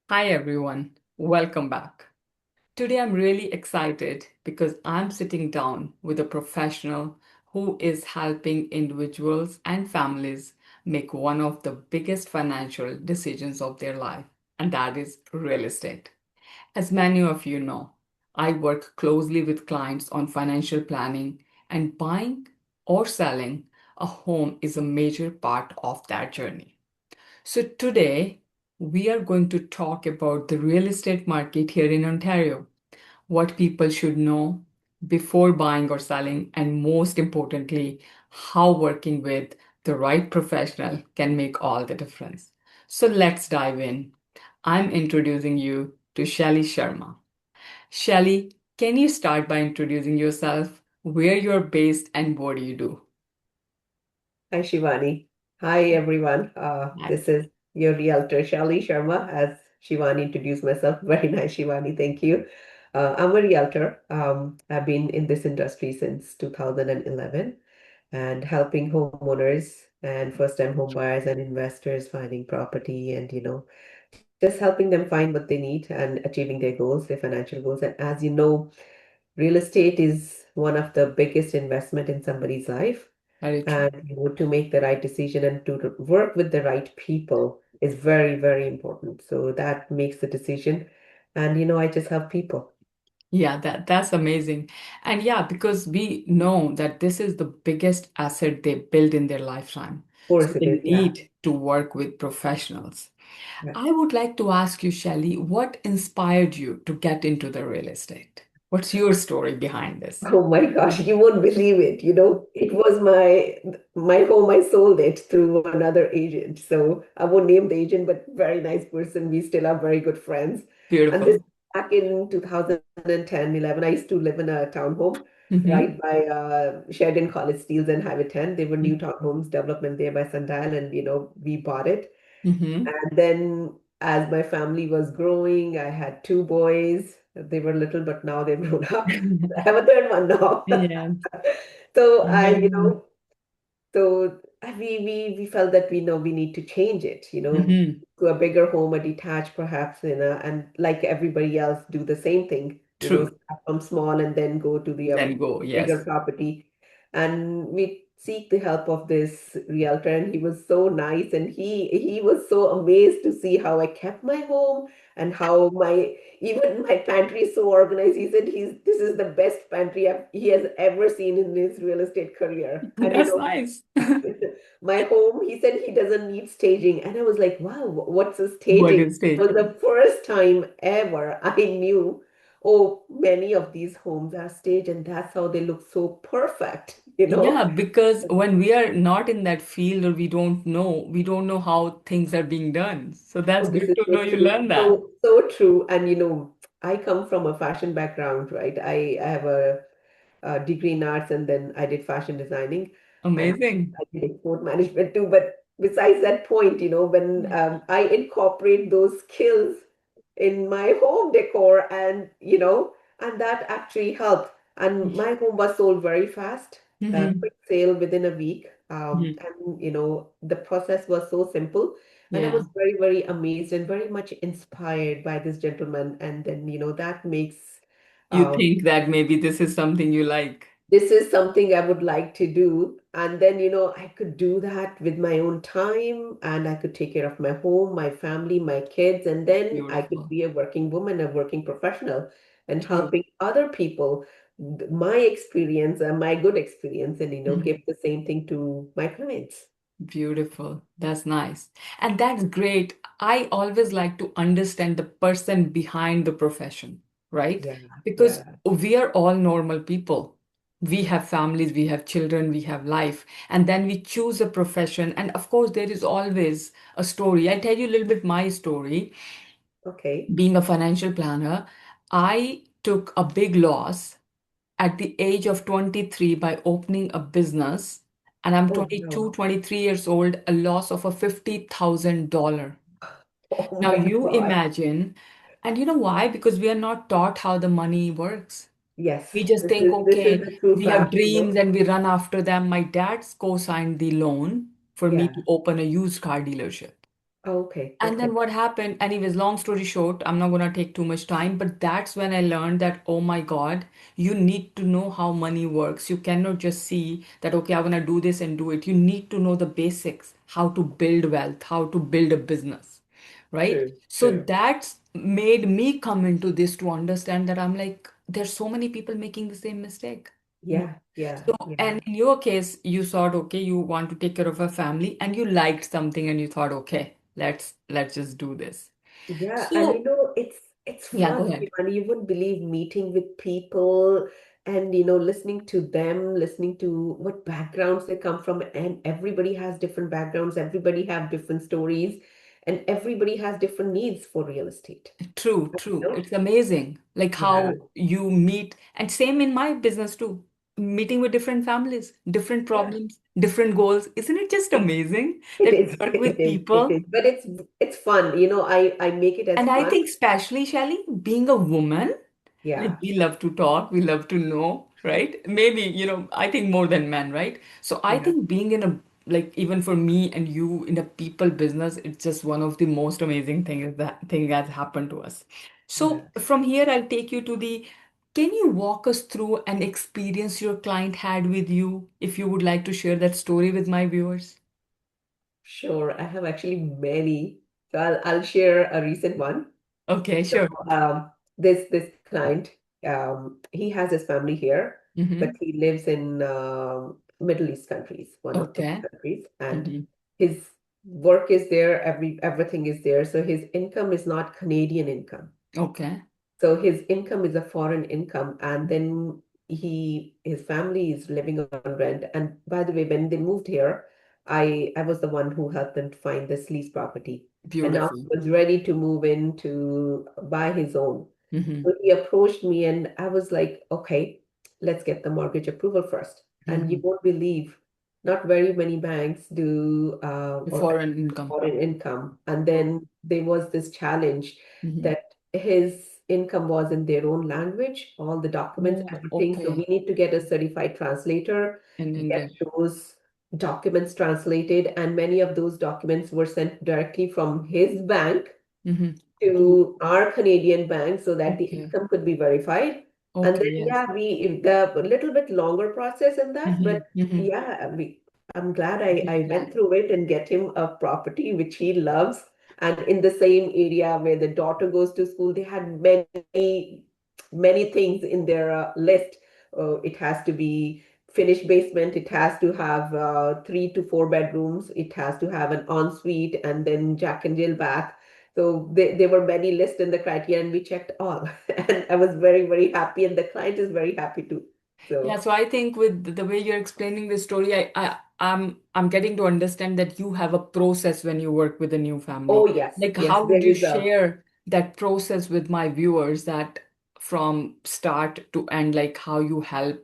Hi everyone, welcome back. Today I'm really excited because I'm sitting down with a professional who is helping individuals and families make one of the biggest financial decisions of their life, and that is real estate. As many of you know, I work closely with clients on financial planning, and buying or selling a home is a major part of that journey. So, today we are going to talk about the real estate market here in Ontario, what people should know before buying or selling, and most importantly, how working with the right professional can make all the difference. So, let's dive in. I'm introducing you to Shelly Sharma. Shelly, can you start by introducing yourself, where you're based, and what do you do? Hi, Shivani. Hi, everyone. Hi. This is your realtor, Shali Sharma, as Shivani introduced myself. Very nice, Shivani. Thank you. I'm a realtor. I've been in this industry since 2011 and helping homeowners and first-time home buyers and investors finding property and, just helping them find what they need and achieving their goals, their financial goals. And as you know, real estate is one of the biggest investment in somebody's life Very true. and to make the right decision and to work with the right people is very, very important. So that makes the decision. And I just help people. Yeah, that's amazing. And yeah, because we know that this is the biggest asset they build in their lifetime. Of course So it they is, yeah. need to work with professionals. Yeah. I would like to ask you, Shelley, what inspired you to get into the real estate? What's your story behind this? Oh my gosh, you won't believe it. It was my home. I sold it through another agent. So I won't name the agent, but very nice person. We still are very good friends. And this Beautiful. back in 2010, 11, I used to live in a townhome Mm-hmm. right by Sheridan College Steels and Highway 10. They were new townhomes development there by Sundial, and we bought it. Mm-hmm. And then as my family was growing, I had two boys. They were little, but now they've grown up. I have a third one now. Yeah. So Yeah. we felt that we know we need to change it, Mm-hmm. to a bigger home, a detached perhaps, and like everybody else, do the same thing, True. start from small and then go to the Then go. bigger Yes. property. And we seek the help of this realtor, and he was so nice, and he was so amazed to see how I kept my home and how my even my pantry is so organized. He said this is the best pantry he has ever seen in his real estate career. And That's nice. my home, he said he doesn't need staging. And I was like, wow, what's a What staging? is It was staging? the first time ever I knew, oh, many of these homes are staged, and that's how they look so perfect, Yeah, because when we are not in that field or we don't know how things are being done. So that's Oh, this good is to so know you true. learn that. So true. And I come from a fashion background, right? I have a degree in arts, and then I did fashion designing, and Amazing. I did export management too. But besides that point, when I incorporate those skills in my home decor, and that actually helped. And my home was sold very fast, Hmm. quick sale within a week. Hmm. And the process was so simple. And I Yeah. was very, very amazed and very much inspired by this gentleman. And then, that makes You um, think that maybe this is something you like. this is something I would like to do. And then, I could do that with my own time and I could take care of my home, my family, my kids. And then I could Beautiful. be a working woman, a working professional, and True. helping other people, my experience and my good experience, and, give Mhm. the same thing to my clients. Beautiful. That's nice. And that's great. I always like to understand the person behind the profession, right? Yeah, Because yeah. we are all normal people. We have families, we have children, we have life, and then we choose a profession. And of course, there is always a story. I tell you a little bit my story. Okay. Being a financial planner, I took a big loss at the age of 23 by opening a business, and I'm Oh, 22, no. 23 years old, a loss of a $50,000. Oh Now my you God. imagine, and you know why? Because we are not taught how the money works. Yes, We just think, this is okay, the true we have fact. dreams and we run after them. My dad's co-signed the loan for me Yeah. to open a used car dealership. Okay, And okay. then what happened, anyways, long story short, I'm not gonna take too much time, but that's when I learned that, oh my God, you need to know how money works. You cannot just see that, okay, I'm gonna do this and do it. You need to know the basics, how to build wealth, how to build a business, right? True, So true. that's made me come into this to understand that I'm like, there's so many people making the same mistake. Yeah, yeah, So, yeah. and in your case, you thought, okay, you want to take care of a family and you liked something and you thought, okay, let's just do this. Yeah, and So, it's yeah, go fun, ahead. and you wouldn't believe meeting with people and listening to them, listening to what backgrounds they come from, and everybody has different backgrounds, everybody have different stories, and everybody has different needs for real estate. True, You true. know? It's amazing like Yeah, how you meet, and same in my business too. Meeting with different families, different yeah. problems, different goals. Isn't it just It, amazing it that is, you work it with is, it people? is. But it's fun, I make it as And I fun. think, especially, Shelly, being a woman, like Yeah, we love to talk, we love to know, right? Maybe, I think more than men, right? So I yeah, think being in a, like, even for me and you in a people business, it's just one of the most amazing things that thing has happened to us. yeah. So from here, I'll take you to the, can you walk us through an experience your client had with you, if you would like to share that story with my viewers? Sure. I have actually many. So I'll share a recent one. Okay, So sure. this client, he has his family here, but Mm-hmm. he lives in Middle East countries, one of those Okay. countries, and Mm-hmm. his work is there, everything is there. So his income is not Canadian income. Okay. So his income is a foreign income, and then his family is living on rent. And by the way, when they moved here, I was the one who helped them to find this lease property, and now Beautiful. he was ready to move in to buy his own. Mm-hmm. So he approached me, and I was like, okay, let's get the mortgage approval first. And you Mm-hmm. won't believe, not very many banks do The or foreign income. foreign income. And Oh. then there was this challenge Mm-hmm. that his income was in their own language, all the documents, Oh, everything. So we okay. need to get a certified translator, In get English. those documents translated, and many of those documents were sent directly from his bank Mm-hmm. To, to our Canadian bank so that the okay. income could be verified. And Okay, then, yes. yeah, the a little bit longer process in that, but Mm-hmm. Mm-hmm. yeah, I'm glad I Yeah. went through it and get him a property which he loves. And in the same area where the daughter goes to school, they had many things in their list. It has to be finished basement. It has to have 3 to 4 bedrooms. It has to have an ensuite and then Jack and Jill bath. So there were many lists in the criteria, and we checked all. And I was very, very happy, and the client is very happy too. Yeah, So, so I think with the way you're explaining this story, I'm getting to understand that you have a process when you work with a new oh family. yes, Like, yes, how would there you is a share that process with my viewers, that from start to end, like how you help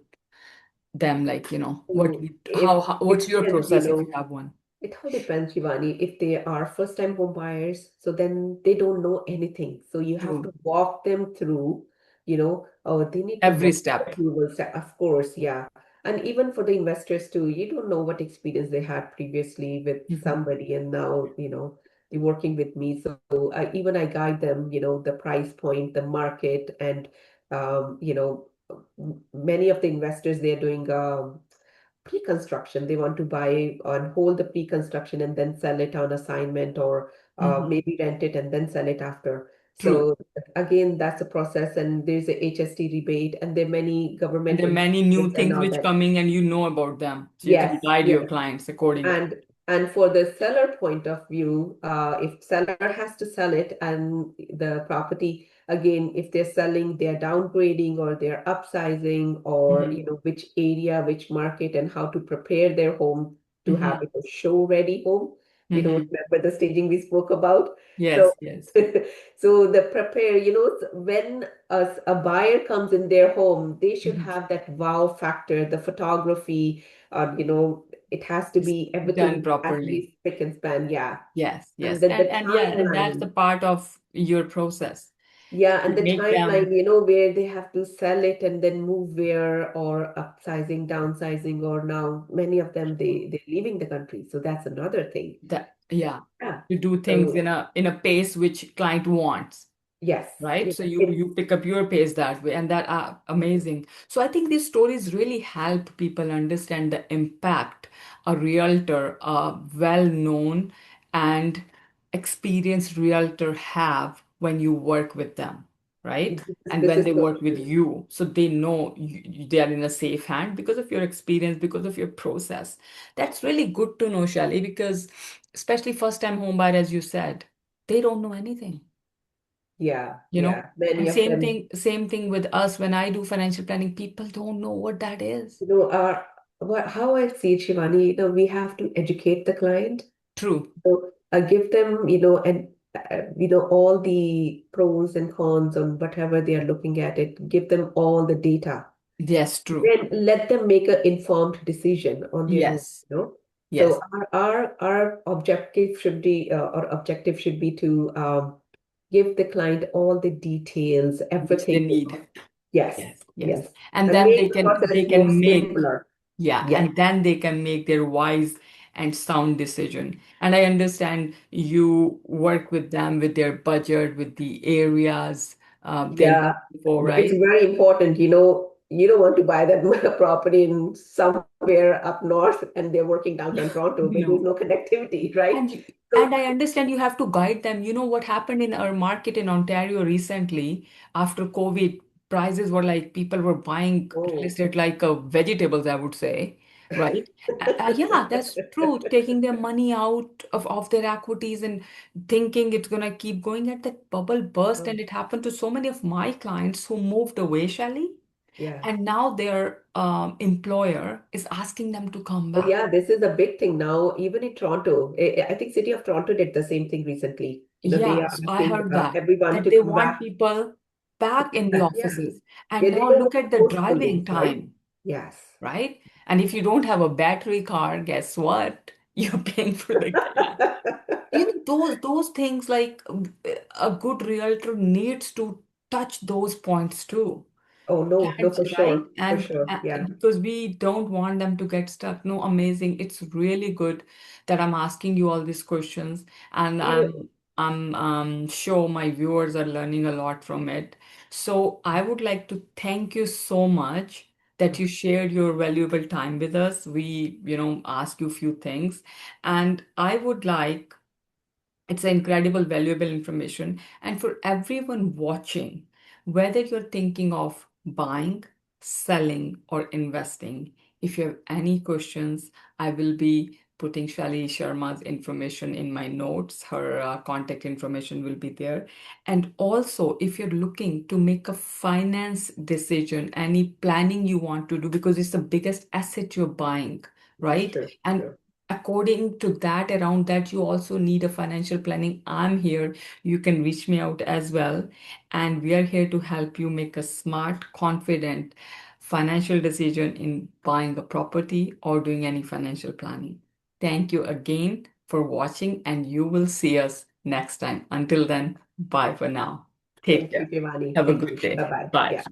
them, like, it what's your depends, process if you have one? It all depends, Shivani. If they are first-time home buyers, so then they don't know anything. So you have True. to walk them through, they need to Every walk step. approvals, of course, yeah. And even for the investors too, you don't know what experience they had previously with Hmm. somebody, and now, they're working with me. So I guide them, the price point, the market, and many of the investors they're doing pre-construction. They want to buy on hold the pre-construction and then sell it on assignment, or Hmm. maybe rent it and then sell it after. True. So again, that's a process, and there's a HST rebate, and there are many And government there are many new incentives and things all which that. coming and you know about them. So you can Yes, guide your yes. clients accordingly. And for the seller point of view, if seller has to sell it and the property, again, if they're selling, they're downgrading or they're upsizing, or Hmm. which area, which market, and how to prepare their home to have Hmm. it a show-ready home. You know, Hmm. remember the staging we spoke about? So, Yes, yes. so the prepare, when a buyer comes in their home, they should Mhm. have that wow factor, the photography, it has to It's be done everything has to properly. be spick and span, yeah. Yes, And yes. then the And yeah, and that's the timeline, part of your process. yeah, and You the make them timeline, where they have to sell it and then move where, or upsizing, downsizing, or now many of them sure. they're leaving the country. So that's another thing. That Yeah. Yeah. You do things So in a pace which client wants. yes, Right? yeah, So you pick up your pace that way, and that are amazing. So I think these stories really help people understand the impact a realtor, a well-known and experienced realtor have when you work with them, right? And this when is they so work with true. you, so they know they are in a safe hand because of your experience, because of your process. That's really good to know, Shelly, because especially first-time home buyer, as you said, they don't know anything, Yeah, you know. yeah. Many And of them, same thing with us. When I do financial planning, people don't know what that is. are how I see it, Shivani, we have to educate the client. True. So give them, and all the pros and cons on whatever they are looking at it. Give them all the data. Yes, true. Then let them make an informed decision on their own. Yes, So yes, our objective should be to give the client all the details, which they everything. need. Yes, Yes, yes. yes, And and then make the they process more can make, simpler. yeah, Yes, and then they can make their wise and sound decision. And I understand you work with them with their budget, with the areas they're yeah. looking for, It's right? very important. You don't want to buy that property in somewhere up north and they're working downtown Toronto where there's No. no connectivity, right? So, And I understand you have to guide them. You know what happened in our market in Ontario recently after COVID, prices were like people were buying real oh. estate like vegetables, I would say, right? Yeah, that's true. Taking their money out of their equities and thinking it's gonna keep going at that bubble burst. And it happened to so many of my clients who moved away, Shelley, Yeah. and now their employer is asking them to come Oh back. yeah, this is a big thing now, even in Toronto. I think City of Toronto did the same thing recently. They Yeah, are so I asking heard that everyone that to they come want back. people back in the Yeah. offices. Yeah, And they now don't look want at the driving homeschooling, right? time, Yes. right? And if you don't have a battery car, guess what? You're paying for the gas. You know, those things like a good realtor needs to touch those points too. Oh no, no, Can't, for right? sure. For And sure. Yeah. because we don't want them to get stuck. No, amazing. It's really good that I'm asking you all these questions, and Yeah. I'm sure my viewers are learning a lot from it. So I would like to thank you so much that you shared your valuable time with us. We, ask you a few things, and I would like it's incredible, valuable information. And for everyone watching, whether you're thinking of buying, selling, or investing, if you have any questions, I will be putting Shali Sharma's information in my notes. Her contact information will be there. And also, if you're looking to make a finance decision, any planning you want to do, because it's the biggest asset you're buying, right? Sure. And Sure. according to that, around that, you also need a financial planning. I'm here. You can reach me out as well. And we are here to help you make a smart, confident financial decision in buying a property or doing any financial planning. Thank you again for watching, and you will see us next time. Until then, bye for now. Take Thank you, care. Shivani. Have a Thank good you. day. Bye-bye. Bye. Yeah.